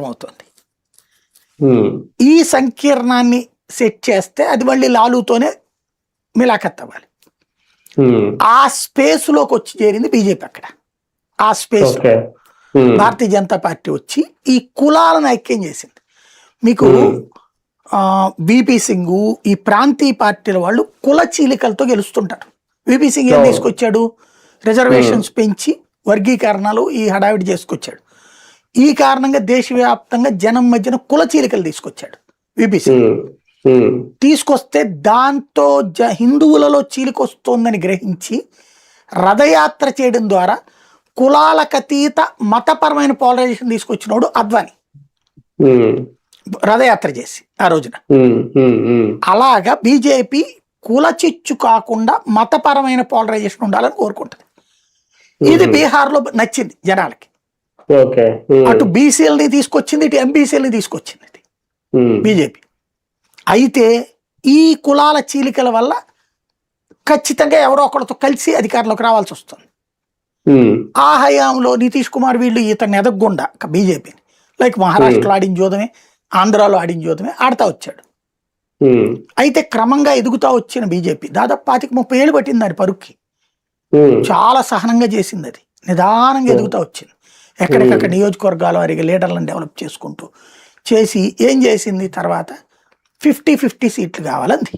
అవుతుంది. ఈ సంకీర్ణాన్ని సెట్ చేస్తే అది మళ్ళీ లాలూతోనే మిలాఖత్ అవ్వాలి. ఆ స్పేస్ లోకి వచ్చి చేరింది బీజేపీ. అక్కడ ఆ స్పేస్ భారతీయ జనతా పార్టీ వచ్చి ఈ కులాలను ఐక్యం చేసింది. మీకు బీపీ సింగ్ ఈ ప్రాంతీయ పార్టీల వాళ్ళు కుల చీలికలతో గెలుస్తుంటారు. బీపీ సింగ్ ఏం తీసుకొచ్చాడు? రిజర్వేషన్స్ పెంచి వర్గీకరణలు ఈ హడావిడి చేసుకొచ్చాడు. ఈ కారణంగా దేశవ్యాప్తంగా జనం మధ్యన కుల చీలికలు తీసుకొచ్చాడు బీపీ సింగ్. తీసుకొస్తే దాంతో హిందువులలో చీలికొస్తోందని గ్రహించి రథయాత్ర చేయడం ద్వారా కులాలకతీత మతపరమైన పోలరైజేషన్ తీసుకొచ్చినోడు అద్వానీ. రథయాత్ర చేసి ఆ రోజున అలాగా బీజేపీ కుల చిచ్చు కాకుండా మతపరమైన పోలరైజేషన్ ఉండాలని కోరుకుంటుంది. ఇది బీహార్లో నచ్చింది జనాలకి. అటు బీసీలని తీసుకొచ్చింది, ఇటు ఎంబీసీలని తీసుకొచ్చింది బీజేపీ. అయితే ఈ కులాల చీలికల వల్ల ఖచ్చితంగా ఎవరో ఒకరితో కలిసి అధికారంలోకి రావాల్సి వస్తుంది. ఆ హయాంలో నితీష్ కుమార్ వీళ్ళు ఇతన్ని ఎదగకుండా బీజేపీని లైక్ మహారాష్ట్రలో ఆడిన జోదమే, ఆంధ్రాలో ఆడిన జోదమే ఆడుతా వచ్చాడు. అయితే క్రమంగా ఎదుగుతా వచ్చిన బీజేపీ దాదాపు 25-30 ఏళ్ళు పట్టింది దాని పరుక్కి. చాలా సహనంగా చేసింది, అది నిదానంగా ఎదుగుతా వచ్చింది. ఎక్కడికక్కడ నియోజకవర్గాల వారికి లీడర్లను డెవలప్ చేసుకుంటూ చేసి ఏం చేసింది, తర్వాత 50-50 సీట్లు కావాలంది.